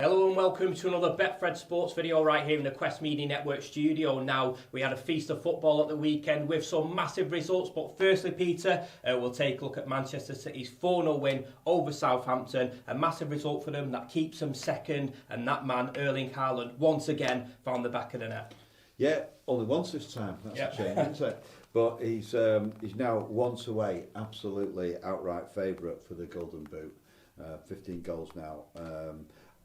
Hello and welcome to another Betfred sports video right here in the Quest Media Network studio. Now, we had a feast of football at the weekend with some massive results, but firstly, Peter, we'll take a look at Manchester City's 4-0 win over Southampton. A massive result for them that keeps them second, and that man, Erling Haaland, once again found the back of the net. Yeah, only once this time. That's a change, isn't it? But he's now once away, absolutely outright favourite for the Golden Boot. 15 goals now.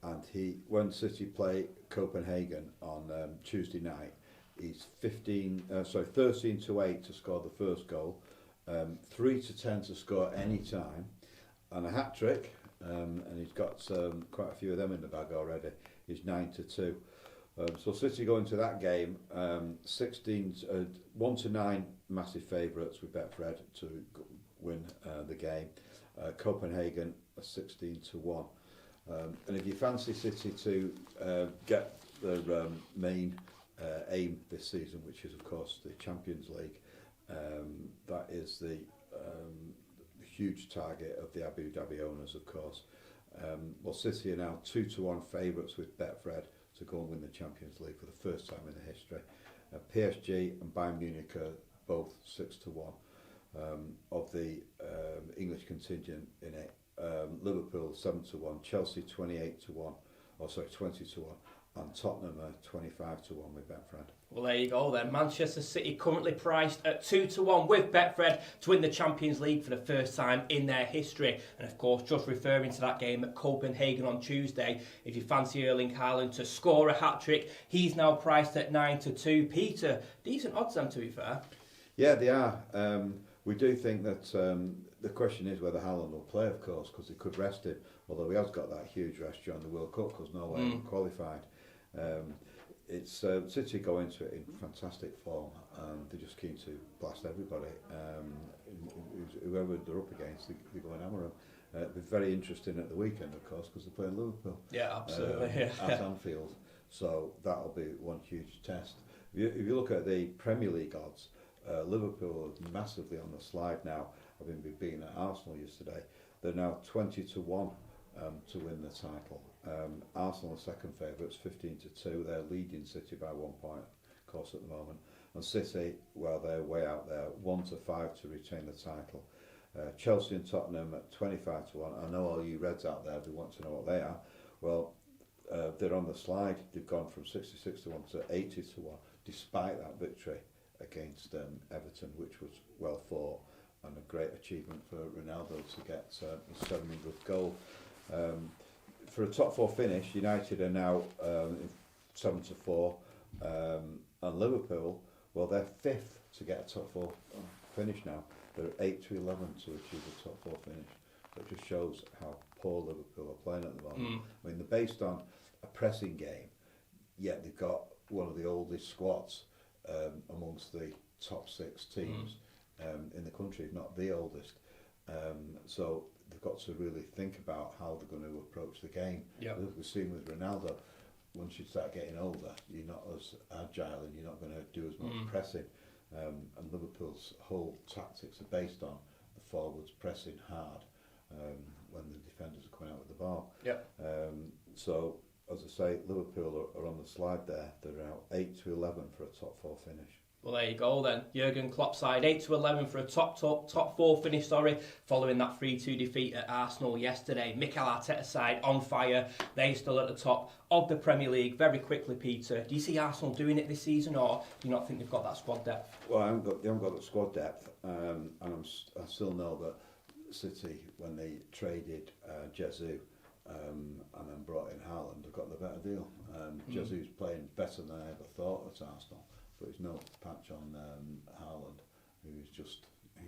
And when City play Copenhagen on Tuesday night, he's 13-8 to score the first goal, 3-10 to score any time, and a hat trick. And he's got quite a few of them in the bag already. He's 9-2. So City go into that game 1-9 massive favourites with Betfred to win the game. Copenhagen are 16-1. And if you fancy City to get their main aim this season, which is of course the Champions League, that is the huge target of the Abu Dhabi owners, of course. Well, City are now 2-1 favourites with Betfred to go and win the Champions League for the first time in the history. PSG and Bayern Munich are both 6-1 of the English contingent in it. Liverpool 7-1, Chelsea 20-1, and Tottenham are 25-1 with Betfred. Well, there you go then. Manchester City currently priced at 2-1 with Betfred to win the Champions League for the first time in their history. And of course, just referring to that game at Copenhagen on Tuesday, if you fancy Erling Haaland to score a hat-trick, he's now priced at 9-2. Peter, decent odds then, to be fair. Yeah, they are. We do think that the question is whether Haaland will play, of course, because he could rest him, although he has got that huge rest during the World Cup because Norway haven't qualified. It's City go into it in fantastic form, and they're just keen to blast everybody. Whoever they're up against, they go and hammer them. It'll be very interesting at the weekend, of course, because they're playing Liverpool. Yeah, absolutely. At Anfield, so that'll be one huge test. If you look at the Premier League odds, Liverpool are massively on the slide now, having been beaten at Arsenal yesterday. They're now 20-1 to win the title. Arsenal are second favourites, 15-2. They're leading City by 1 point, of course, at the moment. And City, well, they're way out there, 1-5 to retain the title. Chelsea and Tottenham at 25-1. I know all you Reds out there who want to know what they are. Well, they're on the slide. They've gone from 66-1 to 80-1, despite that victory against Everton, which was well fought and a great achievement for Ronaldo to get his 700th goal. For a top four finish, United are now 7-4, and Liverpool, well, they're fifth to get a top four finish now. They're 8-11 to achieve a top four finish. So it just shows how poor Liverpool are playing at the moment. I mean, they're based on a pressing game, yet they've got one of the oldest squads amongst the top six teams in the country, if not the oldest. So they've got to really think about how they're going to approach the game. Yep. We've seen with Ronaldo, once you start getting older, you're not as agile and you're not going to do as much pressing. And Liverpool's whole tactics are based on the forwards pressing hard when the defenders are coming out with the ball. Yep. So, as I say, Liverpool are on the slide there. They're now 8-11 for a top four finish. Well, there you go then. Jurgen Klopp's side 8-11 for a top four finish, following that 3-2 defeat at Arsenal yesterday. Mikel Arteta's side on fire. They're still at the top of the Premier League. Very quickly, Peter, do you see Arsenal doing it this season, or do you not think they've got that squad depth? Well, they haven't got the squad depth, and I still know that City, when they traded Jesus and then brought in Haaland, have got the better deal. Jesus playing better than I ever thought at Arsenal. But he's no patch on Haaland, who's just a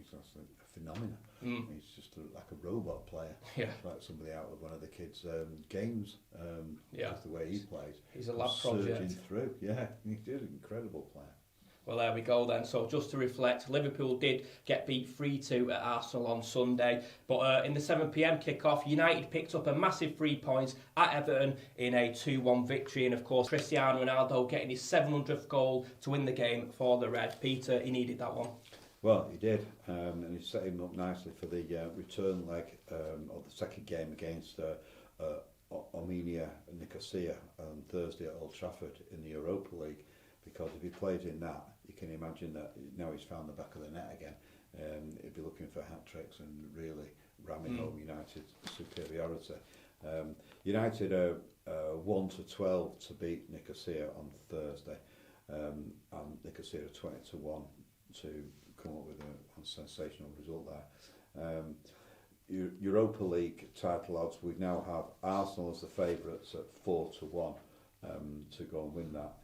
phenomenon. He's just like a robot player. Yeah. Like somebody out of one of the kids' games. Just the way he plays. He's a lab project. Surging through. Yeah, he's an incredible player. Well, there we go then. So just to reflect, Liverpool did get beat 3-2 at Arsenal on Sunday. But in the 7 p.m. kick-off, United picked up a massive 3 points at Everton in a 2-1 victory. And of course, Cristiano Ronaldo getting his 700th goal to win the game for the Red. Peter, he needed that one. Well, he did. And he set him up nicely for the return leg of the second game against Armenia and Nicosia on Thursday at Old Trafford in the Europa League, because if he plays in that, you can imagine that now he's found the back of the net again. He'd be looking for hat-tricks and really ramming home United's superiority. United are 1-12 to beat Nicosia on Thursday, and Nicosia are 20-1 to come up with a sensational result there. Europa League title odds, we now have Arsenal as the favourites at 4-1 to go and win that.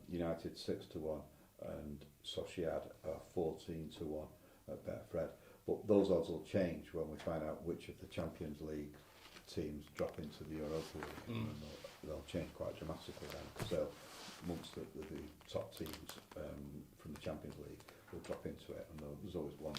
United 6-1 and Sociedad are 14-1 at Betfred. But those odds will change when we find out which of the Champions League teams drop into the Europa League. And they'll change quite dramatically then. So amongst the top teams from the Champions League will drop into it, and there's always one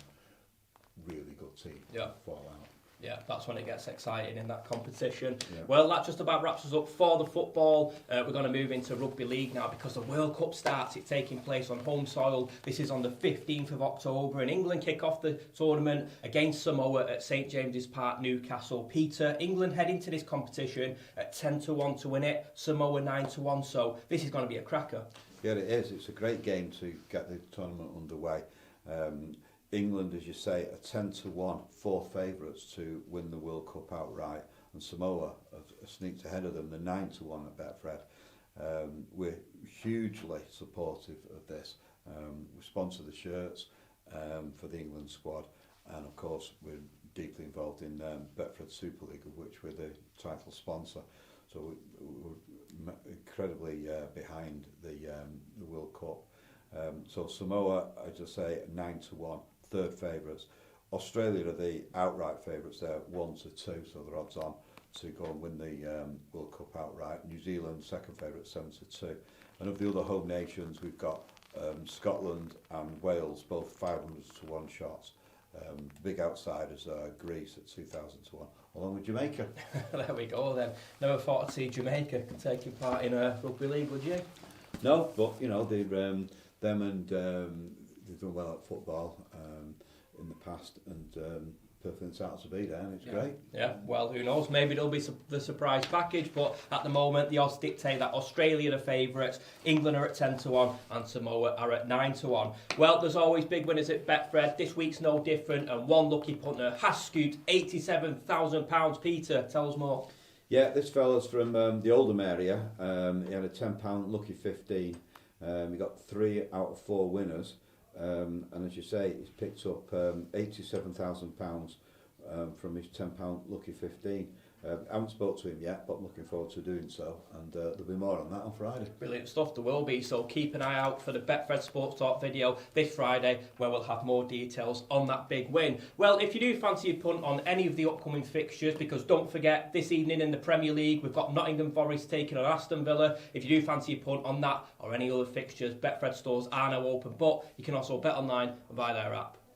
really good team fall out. Yeah, that's when it gets exciting in that competition. Yeah. Well, that just about wraps us up for the football. We're going to move into rugby league now because the World Cup starts. It's taking place on home soil. This is on the 15th of October, and England kick off the tournament against Samoa at St James's Park, Newcastle. Peter, England head into this competition at 10-1 to win it, Samoa 9-1, so this is going to be a cracker. Yeah, it is. It's a great game to get the tournament underway. England, as you say, are 10-1, four favourites to win the World Cup outright, and Samoa have sneaked ahead of them. They're 9-1 at Betfred. We're hugely supportive of this. We sponsor the shirts for the England squad, and of course we're deeply involved in Betfred Super League, of which we're the title sponsor. So we're incredibly behind the World Cup. So Samoa, I just say, 9-1. Third favourites. Australia are the outright favourites. They're 1-2, so they're odds on to go and win the World Cup outright. New Zealand second favourite, 7-2. And of the other home nations, we've got Scotland and Wales, both 500-1 shots. Big outsiders are Greece at 2,000-1, along with Jamaica. There we go then. Never thought I'd see Jamaica taking part in a rugby league, would you? No, but you know they've them and they've done well at football in the past, and perfectly entitled to be there, and it's great. Yeah, well, who knows? Maybe it'll be the surprise package, but at the moment, the odds dictate that Australia are the favourites, England are at 10-1, and Samoa are at 9-1. Well, there's always big winners at Betfred. This week's no different, and one lucky punter has scooped £87,000. Peter, tell us more. Yeah, this fella's from the Oldham area. He had a £10 lucky 15. He got 3 out of 4 winners. And as you say, he's picked up £87,000 from his £10 lucky 15. I haven't spoke to him yet, but I'm looking forward to doing so, and there'll be more on that on Friday. Brilliant stuff, there will be, so keep an eye out for the Betfred Sports Talk video this Friday, where we'll have more details on that big win. Well, if you do fancy a punt on any of the upcoming fixtures, because don't forget, this evening in the Premier League, we've got Nottingham Forest taking on Aston Villa. If you do fancy a punt on that or any other fixtures, Betfred stores are now open, but you can also bet online and buy their app.